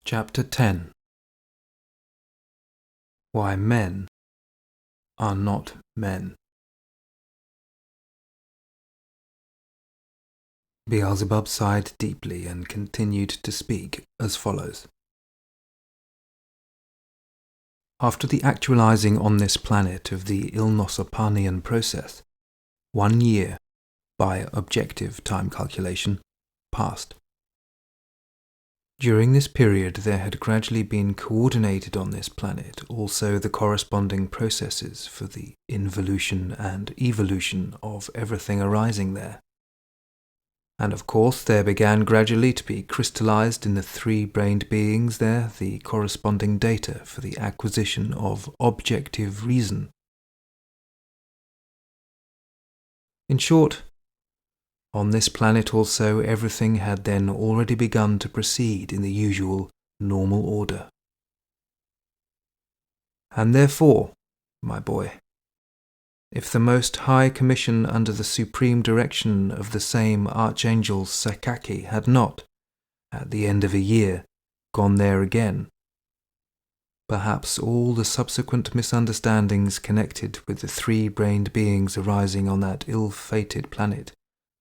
Chapter 10. Why Men Are Not Men. Beelzebub sighed deeply and continued to speak as follows. After the actualizing on this planet of the Ilnosopanian process, 1 year, by objective time calculation, passed. During this period there had gradually been coordinated on this planet also the corresponding processes for the involution and evolution of everything arising there. And of course there began gradually to be crystallized in the three-brained beings there the corresponding data for the acquisition of objective reason. In short, on this planet also everything had then already begun to proceed in the usual normal order. And therefore, my boy, if the Most High Commission under the supreme direction of the same Archangel Sakaki had not, at the end of a year, gone there again, perhaps all the subsequent misunderstandings connected with the three-brained beings arising on that ill-fated planet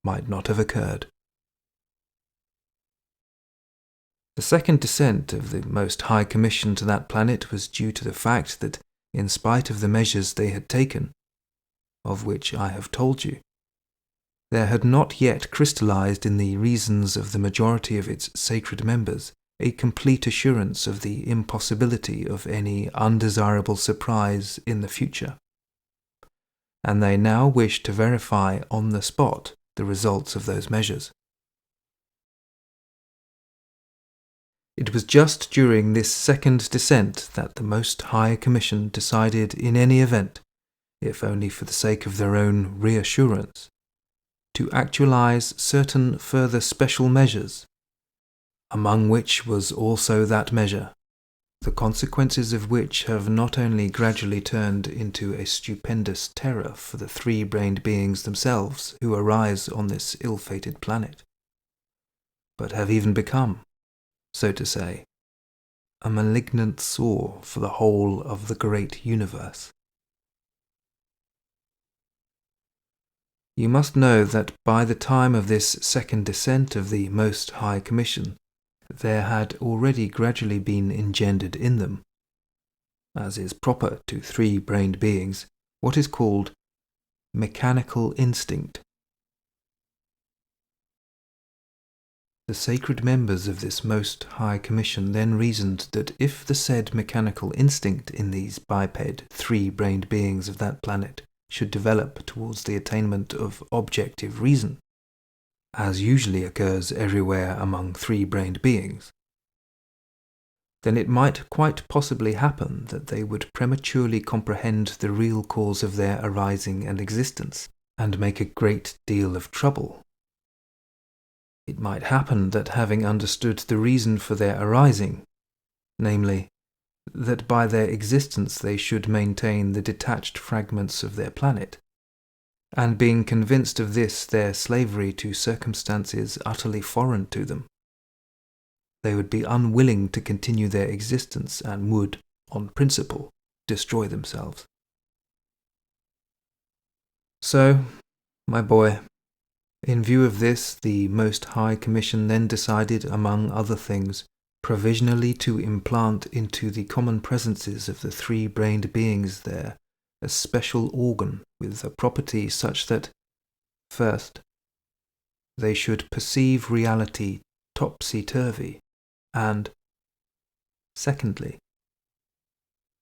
might not have occurred. The second descent of the Most High Commission to that planet was due to the fact that, in spite of the measures they had taken, of which I have told you, there had not yet crystallized in the reasons of the majority of its sacred members a complete assurance of the impossibility of any undesirable surprise in the future, and they now wished to verify on the spot the results of those measures. It was just during this second descent that the Most High Commission decided in any event, if only for the sake of their own reassurance, to actualize certain further special measures, among which was also that measure, the consequences of which have not only gradually turned into a stupendous terror for the three-brained beings themselves who arise on this ill-fated planet, but have even become, so to say, a malignant sore for the whole of the great universe. You must know that by the time of this second descent of the Most High Commission, there had already gradually been engendered in them, as is proper to three-brained beings, what is called mechanical instinct. The sacred members of this Most High Commission then reasoned that if the said mechanical instinct in these biped, three-brained beings of that planet should develop towards the attainment of objective reason, as usually occurs everywhere among three-brained beings, then it might quite possibly happen that they would prematurely comprehend the real cause of their arising and existence, and make a great deal of trouble. It might happen that having understood the reason for their arising, namely, that by their existence they should maintain the detached fragments of their planet, and being convinced of this their slavery to circumstances utterly foreign to them, they would be unwilling to continue their existence and would, on principle, destroy themselves. So, my boy, in view of this, the Most High Commission then decided, among other things, provisionally to implant into the common presences of the three-brained beings there a special organ with a property such that, first, they should perceive reality topsy-turvy, and, secondly,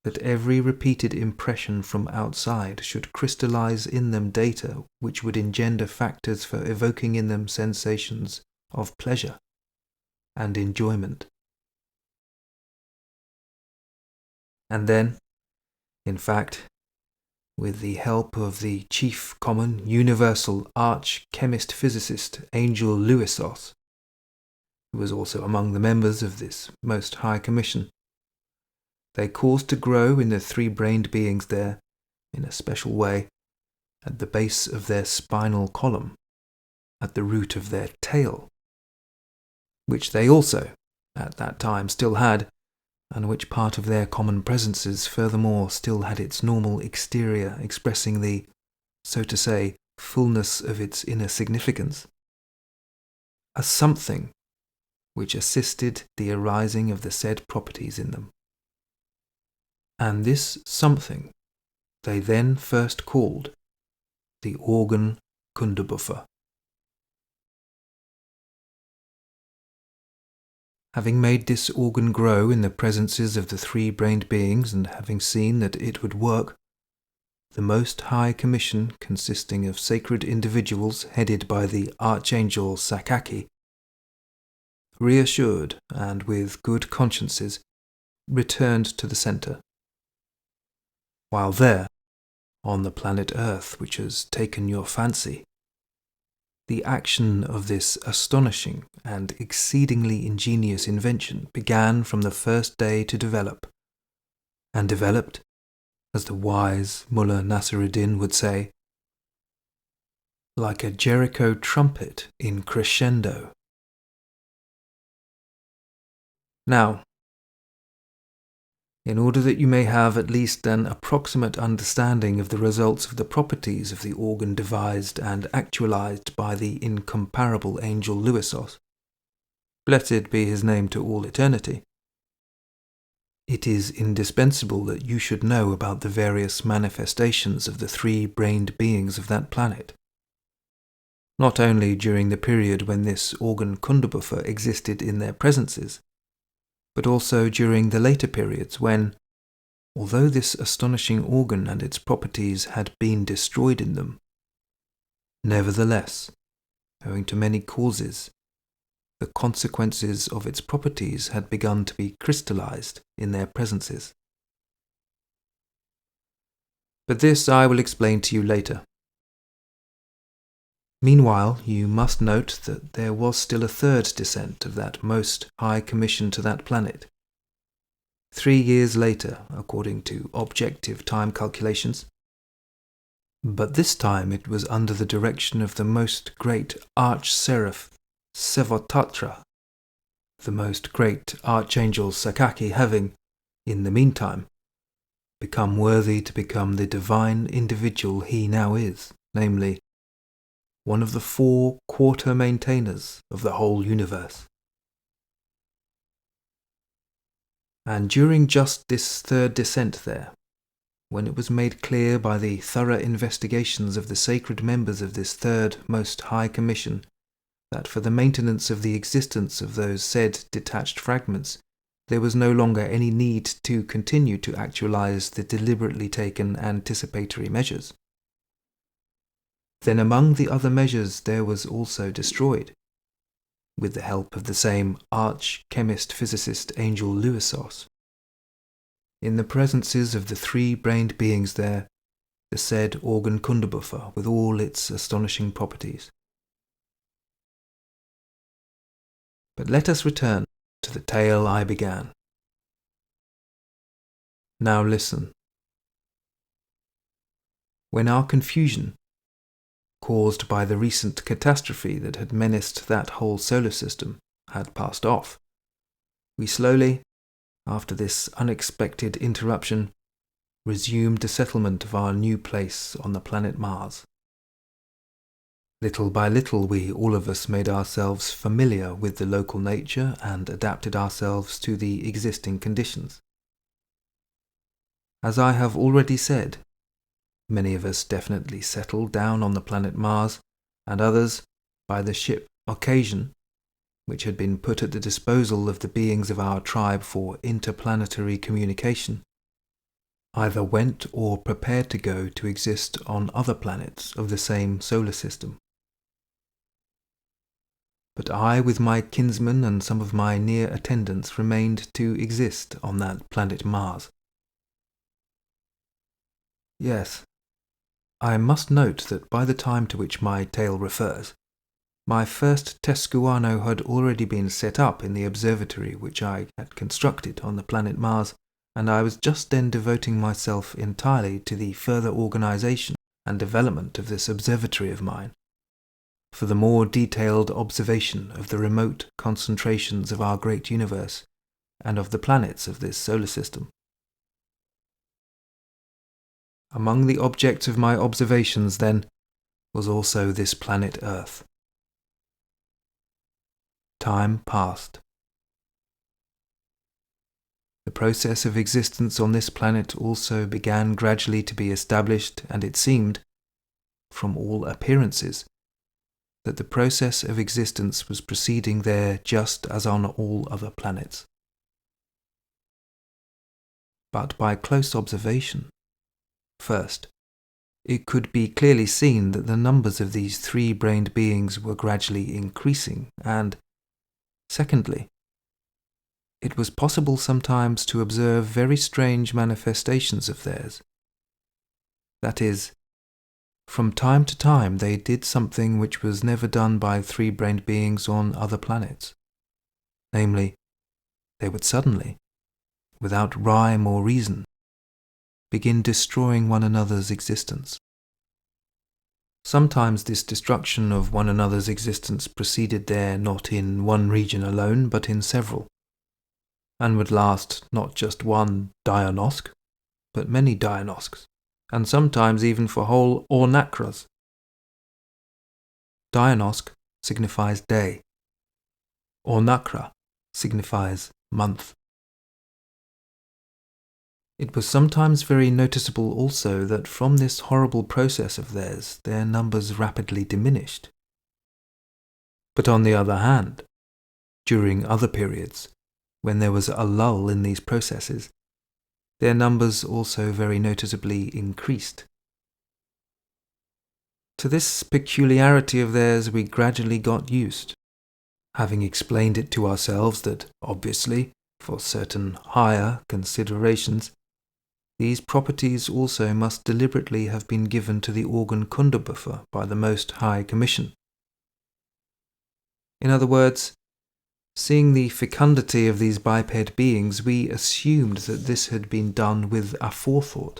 that every repeated impression from outside should crystallize in them data which would engender factors for evoking in them sensations of pleasure and enjoyment. And then, in fact, with the help of the chief common universal arch-chemist-physicist Angel Lewisoss, who was also among the members of this Most High Commission, they caused to grow in the three-brained beings there, in a special way, at the base of their spinal column, at the root of their tail, which they also, at that time still had, and which part of their common presences furthermore still had its normal exterior expressing the, so to say, fullness of its inner significance. A something which assisted the arising of the said properties in them. And this something they then first called the organ Kunderbuffer. Having made this organ grow in the presences of the three-brained beings, and having seen that it would work, the Most High Commission, consisting of sacred individuals headed by the Archangel Sakaki, reassured and with good consciences, returned to the center. While there, on the planet Earth which has taken your fancy, the action of this astonishing and exceedingly ingenious invention began from the first day to develop, and developed, as the wise Mullah Nasiruddin would say, like a Jericho trumpet in crescendo. Now, in order that you may have at least an approximate understanding of the results of the properties of the organ devised and actualized by the incomparable angel Luisos, blessed be his name to all eternity, it is indispensable that you should know about the various manifestations of the three-brained beings of that planet, not only during the period when this organ Kunderbuffer existed in their presences, but also during the later periods when, although this astonishing organ and its properties had been destroyed in them, nevertheless, owing to many causes, the consequences of its properties had begun to be crystallized in their presences. But this I will explain to you later. Meanwhile, you must note that there was still a third descent of that Most High Commission to that planet. 3 years later, according to objective time calculations. But this time it was under the direction of the most great Arch-Seraph Sevotatra, the most great Archangel Sakaki having, in the meantime, become worthy to become the divine individual he now is, namely, one of the 4 quarter maintainers of the whole universe. And during just this third descent there, when it was made clear by the thorough investigations of the sacred members of this third Most High Commission that for the maintenance of the existence of those said detached fragments there was no longer any need to continue to actualize the deliberately taken anticipatory measures, then among the other measures there was also destroyed, with the help of the same arch-chemist-physicist Angel Luisos, in the presences of the three-brained beings there, the said organ Kunderbuffer with all its astonishing properties. But let us return to the tale I began. Now listen. When our confusion, caused by the recent catastrophe that had menaced that whole solar system, had passed off, we slowly, after this unexpected interruption, resumed the settlement of our new place on the planet Mars. Little by little we all of us made ourselves familiar with the local nature and adapted ourselves to the existing conditions. As I have already said, many of us definitely settled down on the planet Mars, and others, by the ship Occasion, which had been put at the disposal of the beings of our tribe for interplanetary communication, either went or prepared to go to exist on other planets of the same solar system. But I, with my kinsmen and some of my near attendants, remained to exist on that planet Mars. Yes, I must note that by the time to which my tale refers, my first Tescuano had already been set up in the observatory which I had constructed on the planet Mars, and I was just then devoting myself entirely to the further organization and development of this observatory of mine. for the more detailed observation of the remote concentrations of our great universe and of the planets of this solar system. Among the objects of my observations, then, was also this planet Earth. Time passed. The process of existence on this planet also began gradually to be established, and it seemed, from all appearances, that the process of existence was proceeding there just as on all other planets. But by close observation, first, it could be clearly seen that the numbers of these three-brained beings were gradually increasing, and, secondly, it was possible sometimes to observe very strange manifestations of theirs. That is, from time to time they did something which was never done by three-brained beings on other planets. Namely, they would suddenly, without rhyme or reason, begin destroying one another's existence. Sometimes this destruction of one another's existence proceeded there not in one region alone, but in several, and would last not just one Dianosk, but many Dianosks, and sometimes even for whole Ornakras. Dianosk signifies day. Ornakra signifies month. It was sometimes very noticeable also that from this horrible process of theirs, their numbers rapidly diminished. But on the other hand, during other periods, when there was a lull in these processes, their numbers also very noticeably increased. To this peculiarity of theirs we gradually got used, having explained it to ourselves that, obviously, for certain higher considerations, these properties also must deliberately have been given to the organ Kundabuffer by the Most High Commission. In other words, seeing the fecundity of these biped beings, we assumed that this had been done with aforethought,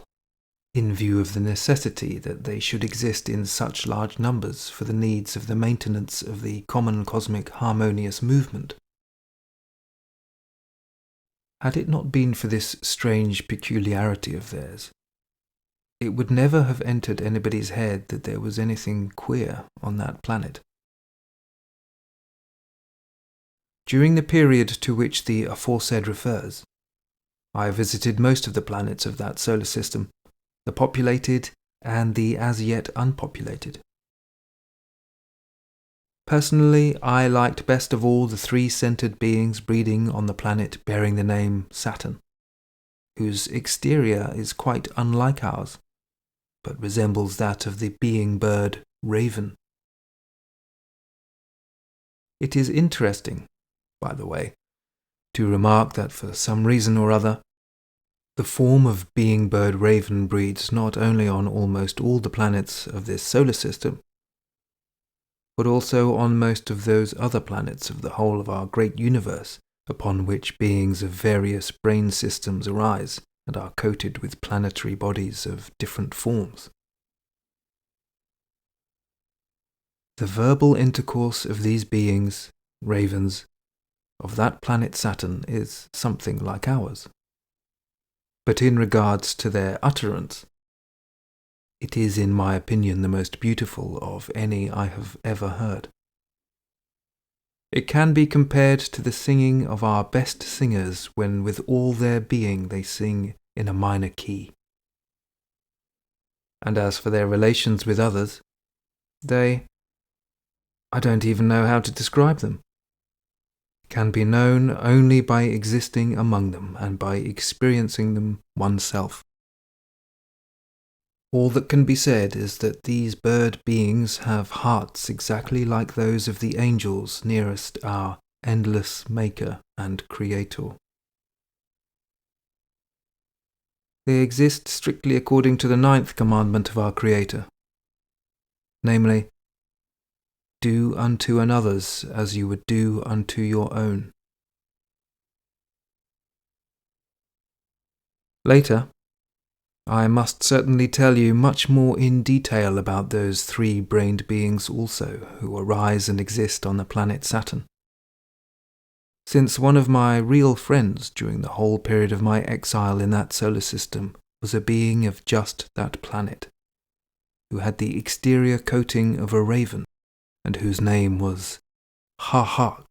in view of the necessity that they should exist in such large numbers for the needs of the maintenance of the common cosmic harmonious movement. Had it not been for this strange peculiarity of theirs, it would never have entered anybody's head that there was anything queer on that planet. During the period to which the aforesaid refers, I visited most of the planets of that solar system, the populated and the as yet unpopulated. Personally, I liked best of all the three-centered beings breeding on the planet bearing the name Saturn, whose exterior is quite unlike ours, but resembles that of the being bird raven. It is interesting, by the way, to remark that for some reason or other, the form of being bird raven breeds not only on almost all the planets of this solar system, but also on most of those other planets of the whole of our great universe upon which beings of various brain systems arise and are coated with planetary bodies of different forms. The verbal intercourse of these beings, ravens, of that planet Saturn is something like ours. But in regards to their utterance, it is in my opinion the most beautiful of any I have ever heard. It can be compared to the singing of our best singers when with all their being they sing in a minor key. And as for their relations with others, I don't even know how to describe them, can be known only by existing among them and by experiencing them oneself. All that can be said is that these bird beings have hearts exactly like those of the angels nearest our endless Maker and Creator. They exist strictly according to the 9th commandment of our Creator, namely, do unto another's as you would do unto your own. Later, I must certainly tell you much more in detail about those three-brained beings also, who arise and exist on the planet Saturn. Since one of my real friends during the whole period of my exile in that solar system was a being of just that planet, who had the exterior coating of a raven, and whose name was Hahak.